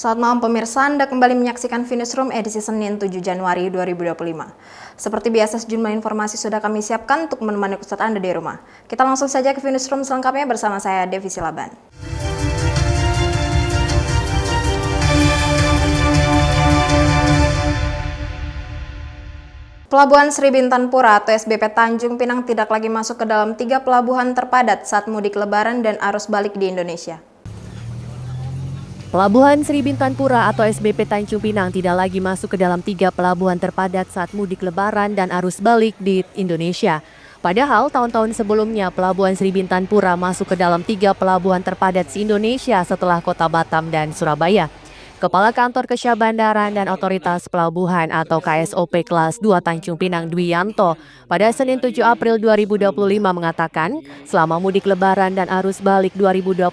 Selamat malam pemirsa, Anda kembali menyaksikan Finishroom edisi Senin 7 Januari 2025. Seperti biasa sejumlah informasi sudah kami siapkan untuk menemani Ustadz Anda di rumah. Kita langsung saja ke Finishroom selengkapnya bersama saya Devi Silaban. Pelabuhan Sri Bintan Pura atau SBP Tanjung Pinang tidak lagi masuk ke dalam 3 pelabuhan terpadat saat mudik lebaran dan arus balik di Indonesia. Pelabuhan Sri Bintan Pura atau SBP Tanjung Pinang tidak lagi masuk ke dalam 3 pelabuhan terpadat saat mudik lebaran dan arus balik di Indonesia. Padahal tahun-tahun sebelumnya Pelabuhan Sri Bintan Pura masuk ke dalam 3 pelabuhan terpadat se-Indonesia setelah kota Batam dan Surabaya. Kepala Kantor Kesyah-Bandaran dan Otoritas Pelabuhan atau KSOP Kelas 2 Tanjung Pinang Dwi Yanto pada Senin 7 April 2025 mengatakan selama mudik lebaran dan arus balik 2025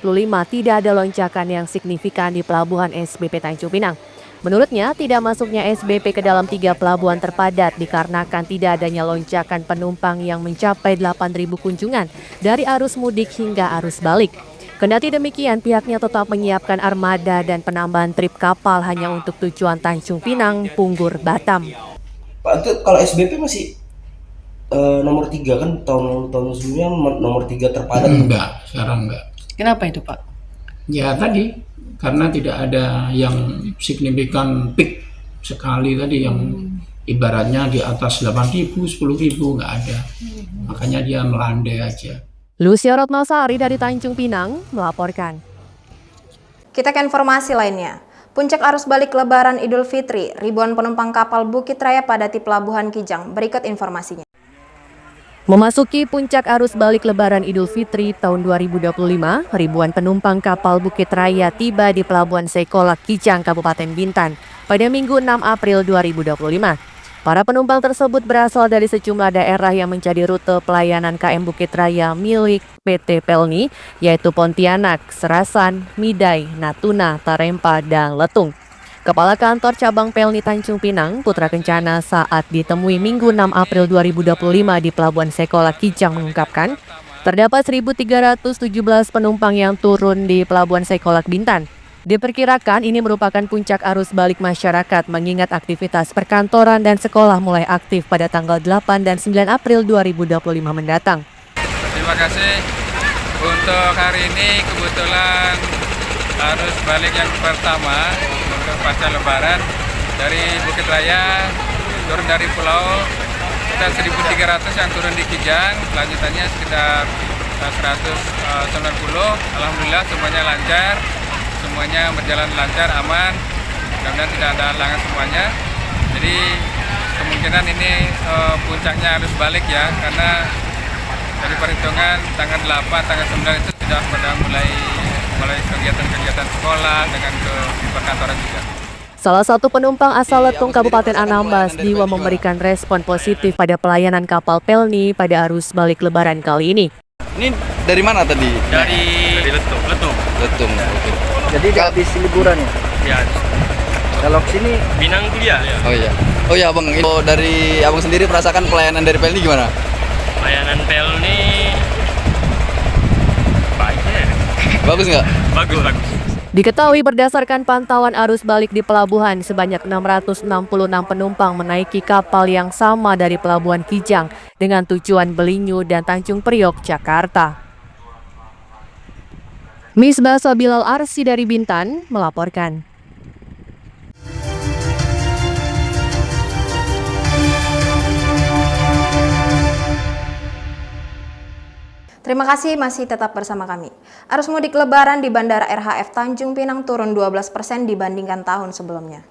tidak ada lonjakan yang signifikan di Pelabuhan SBP Tanjung Pinang. Menurutnya tidak masuknya SBP ke dalam 3 pelabuhan terpadat dikarenakan tidak adanya lonjakan penumpang yang mencapai 8.000 kunjungan dari arus mudik hingga arus balik. Kendati demikian, pihaknya tetap menyiapkan armada dan penambahan trip kapal hanya untuk tujuan Tanjung Pinang, Punggur, Batam. Pak, itu kalau SBP masih nomor 3 kan tahun sebelumnya nomor 3 terpadat? Enggak, sekarang enggak. Kenapa itu, Pak? Ya tadi, karena tidak ada yang signifikan peak sekali tadi yang ibaratnya di atas 8.000, 10.000 enggak ada. Makanya dia melandai aja. Lucia Rotmasari dari Tanjung Pinang melaporkan. Kita ke informasi lainnya. Puncak arus balik lebaran Idul Fitri, ribuan penumpang kapal Bukit Raya padati Pelabuhan Kijang. Berikut informasinya. Memasuki puncak arus balik lebaran Idul Fitri tahun 2025, ribuan penumpang kapal Bukit Raya tiba di Pelabuhan Sekolak Kijang, Kabupaten Bintan pada Minggu 6 April 2025. Para penumpang tersebut berasal dari sejumlah daerah yang menjadi rute pelayanan KM Bukit Raya milik PT Pelni, yaitu Pontianak, Serasan, Midai, Natuna, Tarempa, dan Letung. Kepala Kantor Cabang Pelni Tanjung Pinang, Putra Kencana saat ditemui Minggu 6 April 2025 di Pelabuhan Sekolak Kijang mengungkapkan, terdapat 1.317 penumpang yang turun di Pelabuhan Sekolak Bintan. Diperkirakan ini merupakan puncak arus balik masyarakat mengingat aktivitas perkantoran dan sekolah mulai aktif pada tanggal 8 dan 9 April 2025 mendatang. Terima kasih. Untuk hari ini kebetulan arus balik yang pertama untuk pasca lebaran dari Bukit Raya turun dari pulau kita 1.300 yang turun di Kijang, lanjutannya sekitar 190. Alhamdulillah semuanya lancar. Semuanya berjalan lancar, aman, mudah-mudahan tidak ada halangan semuanya. Jadi kemungkinan ini puncaknya arus balik ya, karena dari perhitungan tanggal 8, tanggal 9 itu sudah pada mulai kegiatan-kegiatan sekolah dengan ke perkantoran juga. Salah satu penumpang asal Letung Kabupaten Anambas, Diwa memberikan respon positif pada pelayanan kapal Pelni pada arus balik lebaran kali ini. Ini dari mana tadi? Dari Letung. Letung. Oke. Jadi habis liburan ya? Ya, Kalau sini Pinang kuliah. Oh iya. Oh iya, Abang. Itu dari Abang sendiri merasakan pelayanan dari Pelni gimana? Layanan Pelni baik ya. Bagus nggak? Bagus. Diketahui berdasarkan pantauan arus balik di pelabuhan, sebanyak 666 penumpang menaiki kapal yang sama dari Pelabuhan Kijang dengan tujuan Belinyu dan Tanjung Priok, Jakarta. Misbah Sabilal Arsi dari Bintan melaporkan. Terima kasih masih tetap bersama kami. Arus mudik lebaran di Bandara RHF Tanjung Pinang turun 12% dibandingkan tahun sebelumnya.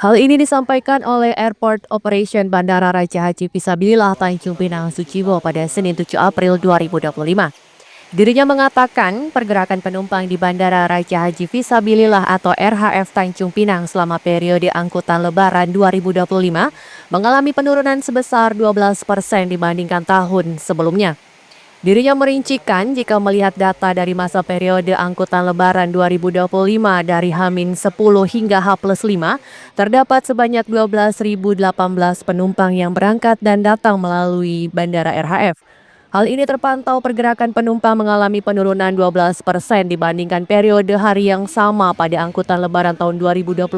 Hal ini disampaikan oleh Airport Operation Bandara Raja Haji Fisabilillah Tanjung Pinang Suciwo pada Senin 7 April 2025. Dirinya mengatakan pergerakan penumpang di Bandara Raja Haji Fisabilillah atau RHF Tanjung Pinang selama periode angkutan lebaran 2025 mengalami penurunan sebesar 12% dibandingkan tahun sebelumnya. Dirinya merincikan jika melihat data dari masa periode angkutan lebaran 2025 dari H-10 hingga H+5, terdapat sebanyak 12.018 penumpang yang berangkat dan datang melalui Bandara RHF. Hal ini terpantau pergerakan penumpang mengalami penurunan 12% dibandingkan periode hari yang sama pada angkutan lebaran tahun 2024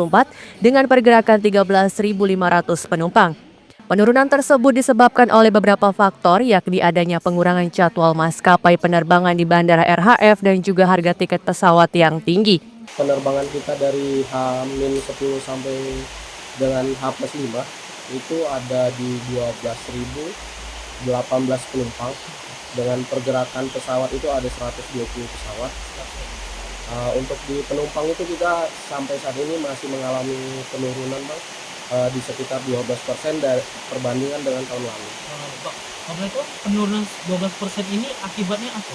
dengan pergerakan 13.500 penumpang. Penurunan tersebut disebabkan oleh beberapa faktor, yakni adanya pengurangan jadwal maskapai penerbangan di Bandara RHF dan juga harga tiket pesawat yang tinggi. Penerbangan kita dari H-10 sampai dengan H+5 itu ada di 12.018 penumpang. Dengan pergerakan pesawat itu ada 120 pesawat. Untuk di penumpang itu kita sampai saat ini masih mengalami penurunan, Bang, di sekitar 12% dari perbandingan dengan tahun lalu. Pak, kalau itu penurunan 12% ini akibatnya apa?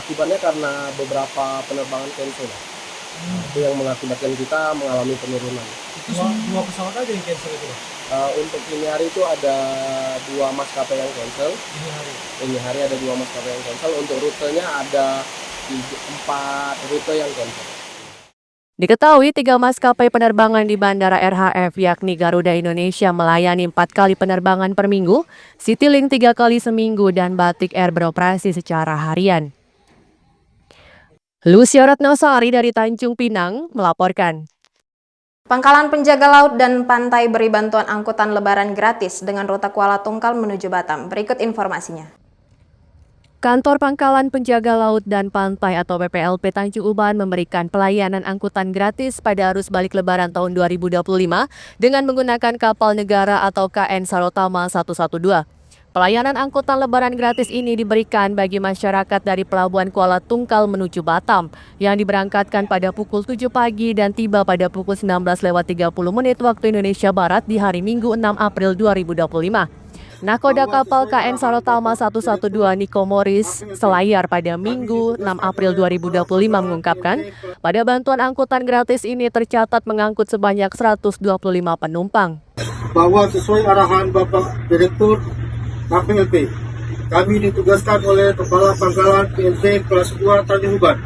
Akibatnya karena beberapa penerbangan cancel. Itu yang mengakibatkan kita mengalami penurunan. Itu dua pesawat aja yang cancel itu, Pak? Untuk ini hari itu ada 2 maskapai yang cancel. Ini hari ada 2 maskapai yang cancel. Untuk rutenya ada 4 rute yang cancel. Diketahui 3 maskapai penerbangan di Bandara RHF yakni Garuda Indonesia melayani 4 kali penerbangan per minggu, Citylink 3 kali seminggu, dan Batik Air beroperasi secara harian. Lucia Ratnasari dari Tanjung Pinang melaporkan. Pangkalan Penjaga Laut dan Pantai beri bantuan angkutan lebaran gratis dengan rute Kuala Tungkal menuju Batam. Berikut informasinya. Kantor Pangkalan Penjaga Laut dan Pantai atau PPLP Tanjung Uban memberikan pelayanan angkutan gratis pada arus balik lebaran tahun 2025 dengan menggunakan kapal negara atau KN Sarotama 112. Pelayanan angkutan lebaran gratis ini diberikan bagi masyarakat dari Pelabuhan Kuala Tungkal menuju Batam yang diberangkatkan pada pukul 7 pagi dan tiba pada pukul 19.30 waktu Indonesia Barat di hari Minggu 6 April 2025. Nakoda kapal KN Sarotama 112 Niko Morris Selayar pada Minggu 6 April 2025 mengungkapkan, pada bantuan angkutan gratis ini tercatat mengangkut sebanyak 125 penumpang. Bahwa sesuai arahan Bapak Direktur KPLP, kami ditugaskan oleh Kepala Pangkalan PLT Kelas 2 Tanjung Uban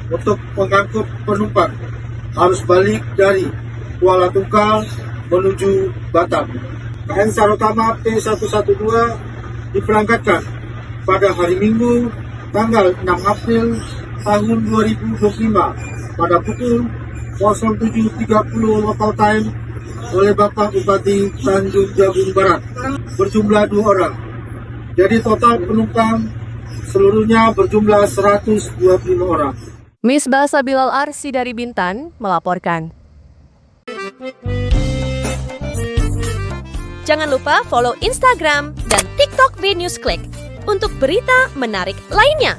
untuk mengangkut penumpang arus balik dari Kuala Tungkal menuju Batam. KN Sarotama P112 diberangkatkan pada hari Minggu tanggal 6 April tahun 2025 pada pukul 07.30 local time oleh Bapak Bupati Tanjung Jabung Barat berjumlah 2 orang. Jadi total penumpang seluruhnya berjumlah 125 orang. Misbah Sabilal Arsi dari Bintan melaporkan. Jangan lupa follow Instagram dan TikTok VNewsClick untuk berita menarik lainnya.